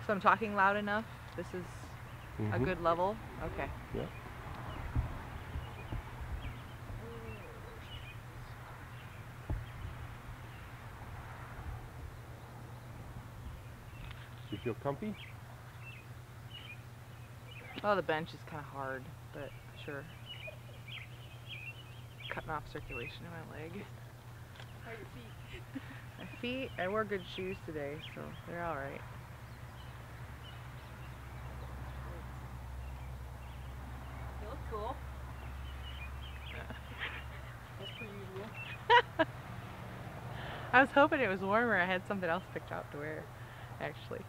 So I'm talking loud enough? This is a good level? Okay. Yeah. Do you feel comfy? Oh, the bench is kind of hard, but sure. Cutting off circulation in my leg. How are your feet? My feet, I wore good shoes today, so they're alright. They look cool. As per usual. I was hoping it was warmer. I had something else picked out to wear, actually.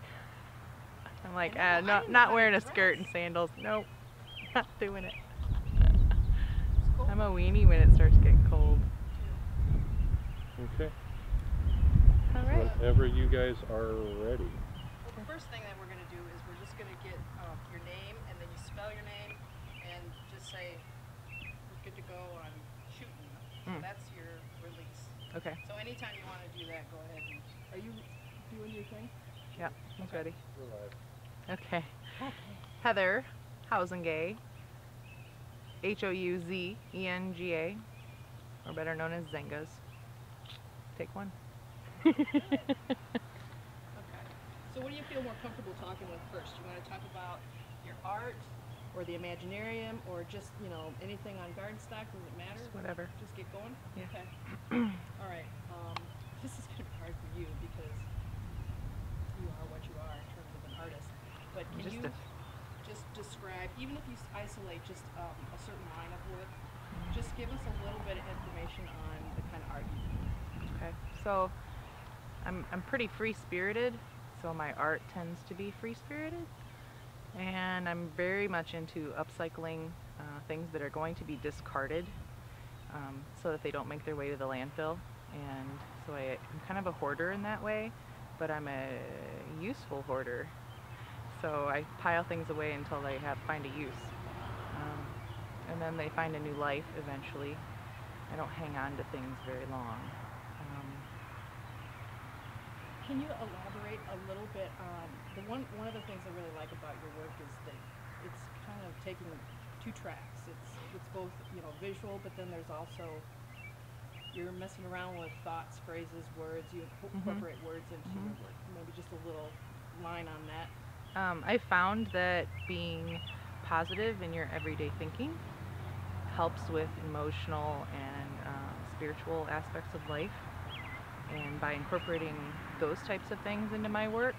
I'm like, not wearing a skirt and sandals. Nope, not doing it. I'm a weenie when it starts getting cold. Okay. All right. Whenever you guys are ready. Well, the first thing that we're going to do is we're just going to get your name, and then you spell your name, and just say we're good to go on shooting. So that's your release. Okay. So anytime you want to do that, go ahead. And, are you doing your thing? Yeah, I'm ready. We're live. Okay. Heather Houzenga, Houzenga, or better known as Zengas. Take one. Okay. So what do you feel more comfortable talking with first? You want to talk about your art, or the Imaginarium, or just, you know, anything on garden stock? Does it matter? Just whatever. Just get going? Yeah. Okay. All right. This is going to be hard for you because you are what you are in terms of an artist. But can you just describe, even if you isolate just a certain line of work, just give us a little bit of information on the kind of art you do. Okay. So I'm pretty free-spirited, so my art tends to be free-spirited. And I'm very much into upcycling things that are going to be discarded so that they don't make their way to the landfill. And so I'm kind of a hoarder in that way, but I'm a useful hoarder. So I pile things away until they find a use. And then they find a new life eventually. I don't hang on to things very long. Can you elaborate a little bit on one of the things I really like about your work is that it's kind of taking two tracks. It's both, you know, visual, but then there's also you're messing around with thoughts, phrases, words. You incorporate words into your work. Maybe just a little line on that. I found that being positive in your everyday thinking helps with emotional and spiritual aspects of life. And by incorporating those types of things into my work,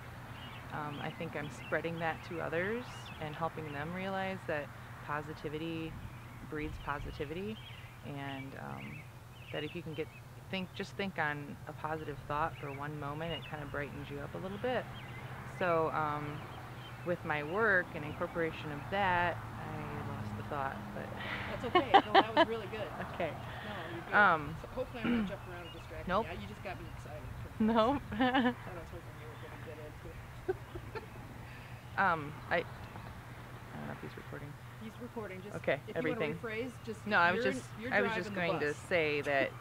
I think I'm spreading that to others and helping them realize that positivity breeds positivity, and that if you can just think on a positive thought for one moment, it kind of brightens you up a little bit. So with my work and incorporation of that, I lost the thought, but that's okay. No, that was really good. Okay. No, you're good. So hopefully I'm not jumping around and distracting Nope. you. You just got me excited. Nope. I was hoping you were going to get into it. I don't know if he's recording. He's recording. Just okay, if everything. You want to rephrase, just no, I was just going to say that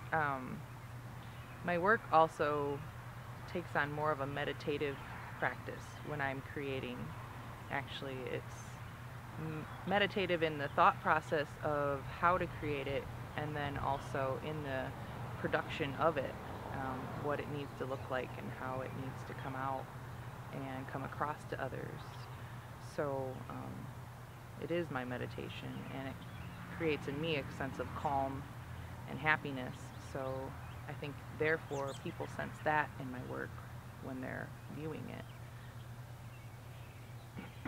my work also takes on more of a meditative practice when I'm creating. Actually, it's meditative in the thought process of how to create it, and then also in the production of it, what it needs to look like and how it needs to come out and come across to others. So it is my meditation, and it creates in me a sense of calm and happiness. So I think therefore people sense that in my work when they're viewing it.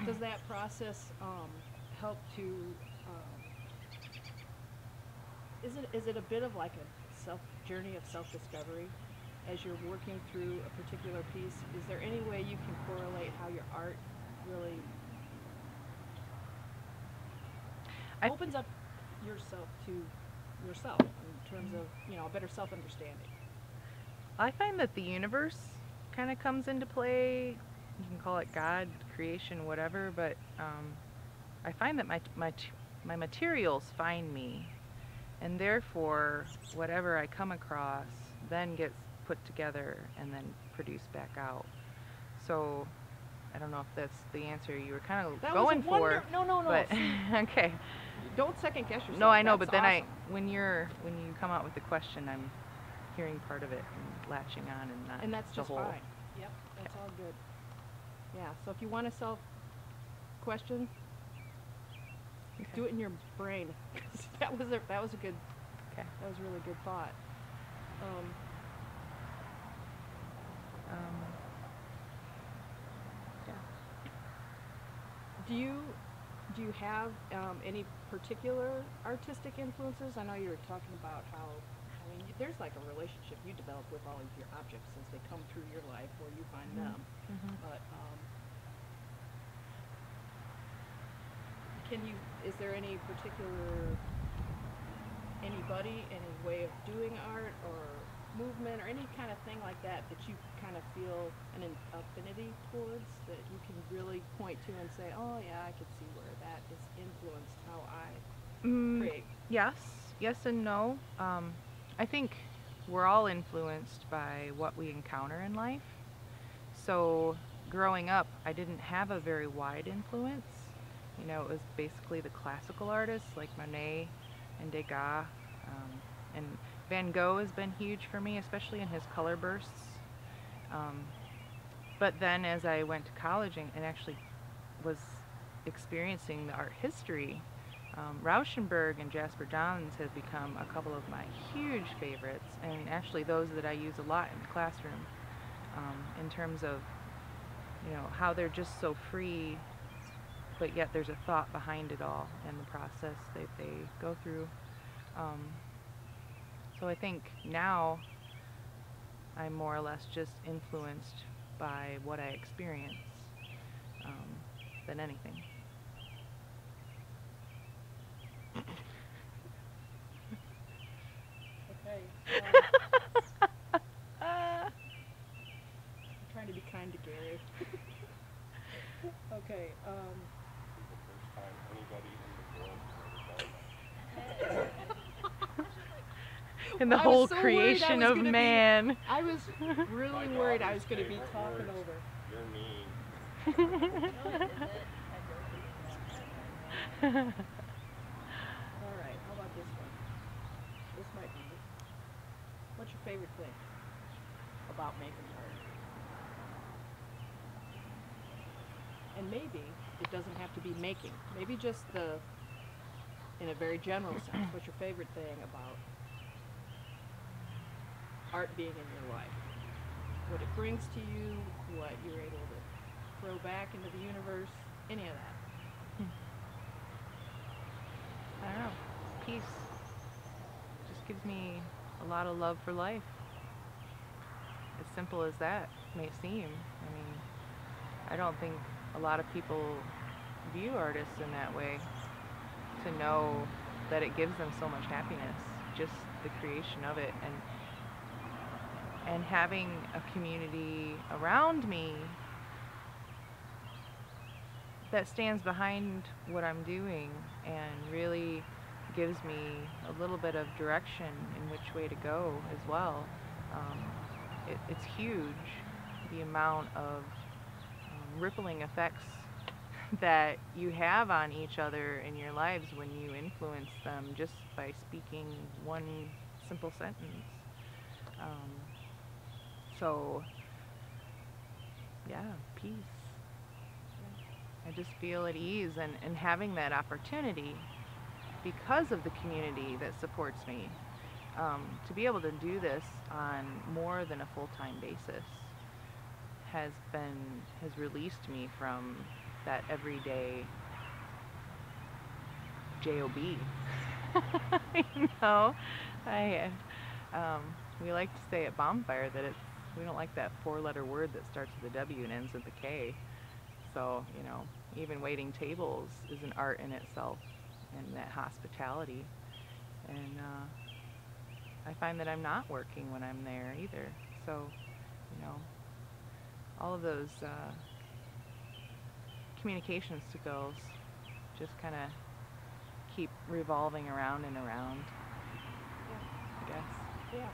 Does that process help to, is it a bit of like a journey of self-discovery as you're working through a particular piece? Is there any way you can correlate how your art really opens up yourself to yourself in terms of, you know, a better self-understanding? I find that the universe kind of comes into play. You can call it God, creation, whatever, but I find that my materials find me, and therefore whatever I come across then gets put together and then produced back out. So I don't know if that's the answer you were kind of That going was a for. no. But See, okay. don't second guess yourself. No, I know, That's but then awesome. when you come out with the question, I'm hearing part of it and latching on and not And that's the just whole. fine. Yep, that's all good. Yeah, so if you want to self question, Okay. do it in your brain. that was a good, Okay. that was a really good thought. Um, yeah. Do you have any particular artistic influences? I know you were talking about how, I mean, there's like a relationship you develop with all of your objects as they come through your life or you find them. But is there any particular, anybody, any way of doing art or movement or any kind of thing like that that you kind of feel an affinity towards, that you can really point to and say, oh yeah, I could see where that has influenced how I create? Yes and no. I think we're all influenced by what we encounter in life. So growing up, I didn't have a very wide influence. You know, it was basically the classical artists like Monet and Degas, and Van Gogh has been huge for me, especially in his color bursts. But then as I went to college and actually was experiencing the art history, Rauschenberg and Jasper Johns have become a couple of my huge favorites, and actually those that I use a lot in the classroom, in terms of, you know, how they're just so free, but yet there's a thought behind it all and the process that they go through. So I think now I'm more or less just influenced by what I experience, than anything. Okay. I'm trying to be kind to Gary. Okay. The first time anybody in the world has ever done that. In the I was whole so worried I creation was of gonna be- man. I was really My worried I daughter's was going to be favorite talking words. over. You're mean. All right, how about this one? This might be. What's your favorite thing about making art? And maybe it doesn't have to be making. Maybe just in a very general sense, what's your favorite thing about art being in your life? What it brings to you, what you're able to throw back into the universe, any of that. I don't know. Peace. Just gives me a lot of love for life. As simple as that may seem. I mean, I don't think a lot of people view artists in that way, to know that it gives them so much happiness, just the creation of it, and having a community around me that stands behind what I'm doing and really gives me a little bit of direction in which way to go as well. It's huge, the amount of rippling effects that you have on each other in your lives when you influence them just by speaking one simple sentence. So, yeah, peace. I just feel at ease, and having that opportunity because of the community that supports me, to be able to do this on more than a full-time basis has released me from that everyday job. You know, we like to say at Bonfire that we don't like that four-letter word that starts with a W and ends with a K. So, you know, even waiting tables is an art in itself, and that hospitality. And I find that I'm not working when I'm there either. So, you know, all of those communication skills just kind of keep revolving around and around, I guess. Yeah.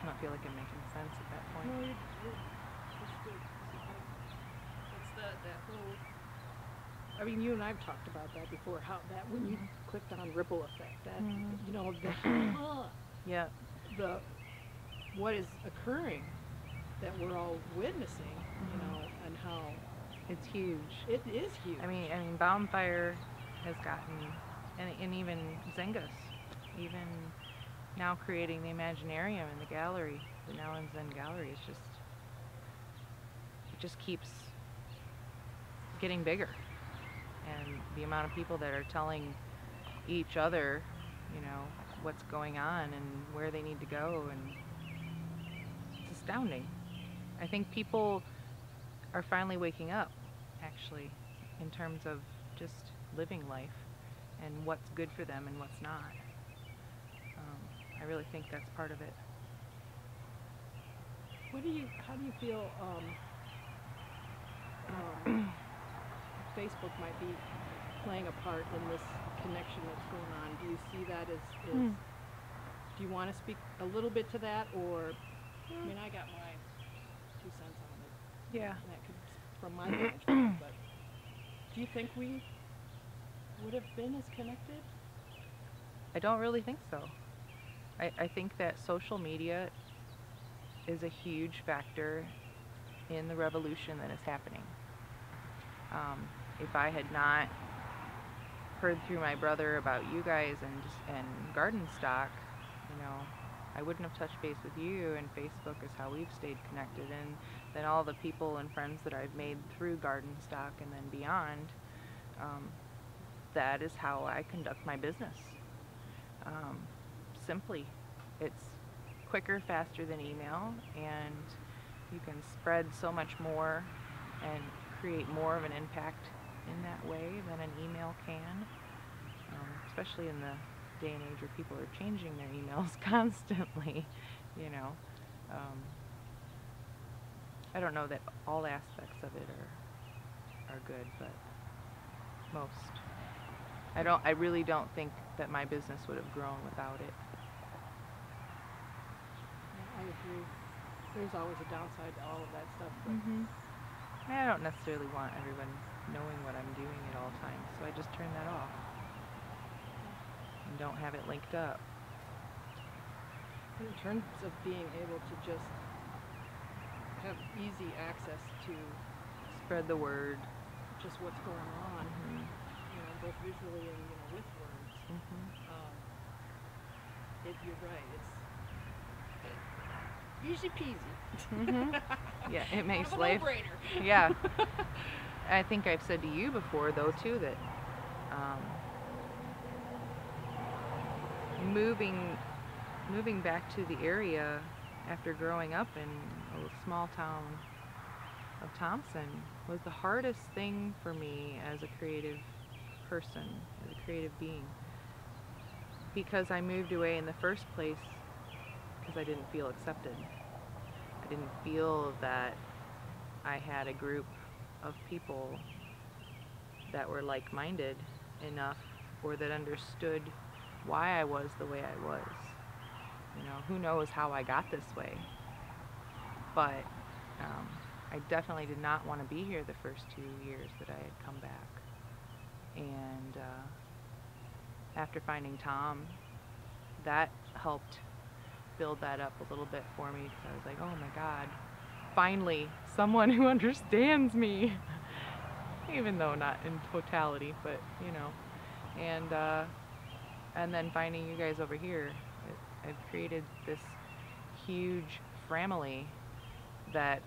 I don't feel like I'm making sense at that point. No, that's good. It's I mean, you and I've talked about that before, how that when you clicked on ripple effect, that, Mhm. you know, Yeah. the, what is occurring that we're all witnessing, you Mhm. know, and how It's huge. it is huge. I mean, Baumfire has gotten, and even Zengus, even now creating the Imaginarium in the gallery, the Now and Zen gallery, is just, it just keeps getting bigger. And the amount of people that are telling each other, you know, what's going on and where they need to go, and it's astounding. I think people are finally waking up, actually, in terms of just living life and what's good for them and what's not. I really think that's part of it. How do you feel Facebook might be playing a part in this connection that's going on? Do you see that as do you want to speak a little bit to that, or I mean, I got my 2 cents on it. Yeah. And that could, from my vantage point, but do you think we would have been as connected? I don't really think so. I think that social media is a huge factor in the revolution that is happening. If I had not heard through my brother about you guys and garden stock, you know, I wouldn't have touched base with you, and Facebook is how we've stayed connected, and then all the people and friends that I've made through garden stock and then beyond, that is how I conduct my business. Simply, it's quicker, faster than email, and you can spread so much more and create more of an impact in that way than an email can, especially in the day and age where people are changing their emails constantly, you know. I don't know that all aspects of it are good, but most. I really don't think that my business would have grown without it. I agree. There's always a downside to all of that stuff, but I don't necessarily want everyone knowing what I'm doing at all times, so I just turn that off and don't have it linked up. in terms of being able to just have easy access to Spread the word. just what's going on, Mhm. you know, both visually and, you know, with words. Mhm. You're right. It's easy peasy. Mhm. Yeah, it makes Kind of a life. no-brainer. Yeah. I think I've said to you before, though, too, that moving back to the area after growing up in a small town of Thompson was the hardest thing for me as a creative person, as a creative being, because I moved away in the first place because I didn't feel accepted. I didn't feel that I had a group of people that were like-minded enough, or that understood why I was the way I was. You know, who knows how I got this way, but I definitely did not want to be here the first 2 years that I had come back. And after finding Tom, that helped build that up a little bit for me, because I was like, oh my God, finally someone who understands me. Even though not in totality, but you know. And then finding you guys over here, I've created this huge family that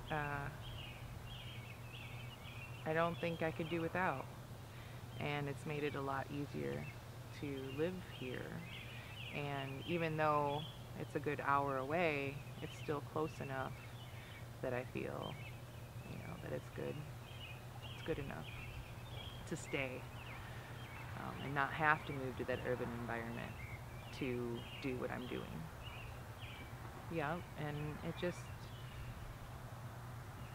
I don't think I could do without. And it's made it a lot easier to live here. And even though it's a good hour away, it's still close enough that I feel, you know, that it's good. It's good enough to stay, and not have to move to that urban environment to do what I'm doing. Yeah, and it just,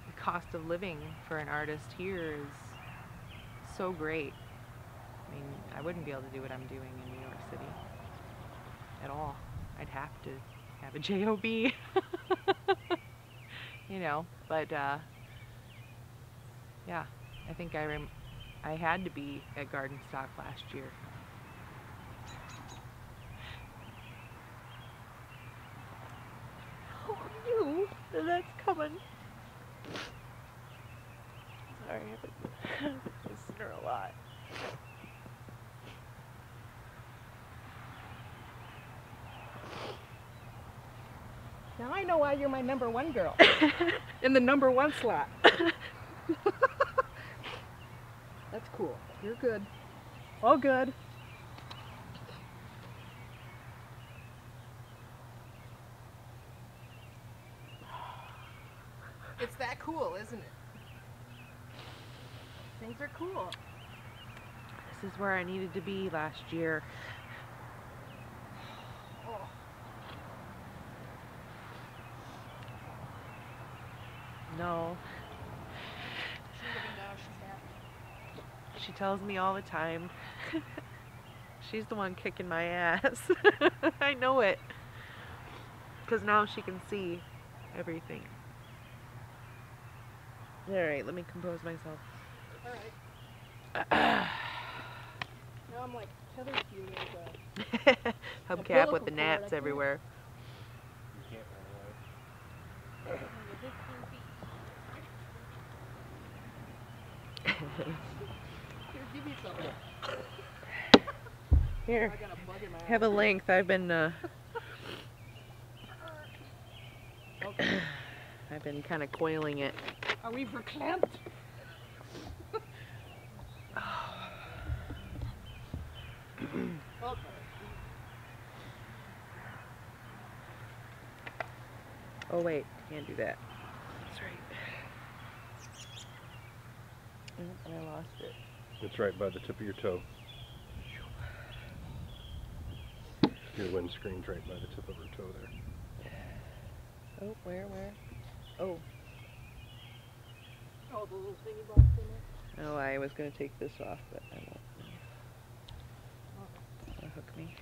the cost of living for an artist here is so great. I mean, I wouldn't be able to do what I'm doing in New York City at all. I'd have to have a job. You know, but yeah, I think I had to be at Garden Stock last year. Oh, you! That's coming. Sorry, I've been missing her a lot. Now I know why you're my #1 girl. In the #1 slot. That's cool. You're good. All good. It's that cool, isn't it? Things are cool. This is where I needed to be last year. Oh. No. She's living now, she's happy. She tells me all the time. She's the one kicking my ass. I know it. Because now she can see everything. Alright, let me compose myself. Alright. Now I'm like tethered to you with Hubcap umbilical with the cord, I gnats can't- everywhere. You can't run away. Here, give me something. Here, I got a bug in my eye. have a length. I've been Okay. I've been kind of coiling it. Are we verklempt? Okay. Oh wait, can't do that. That's right. And I lost it. It's right by the tip of your toe. Your windscreen's right by the tip of her toe there. Oh, where? Oh, Oh, the little thingy box in there? oh, I was gonna take this off, but I won't. That'll hook me.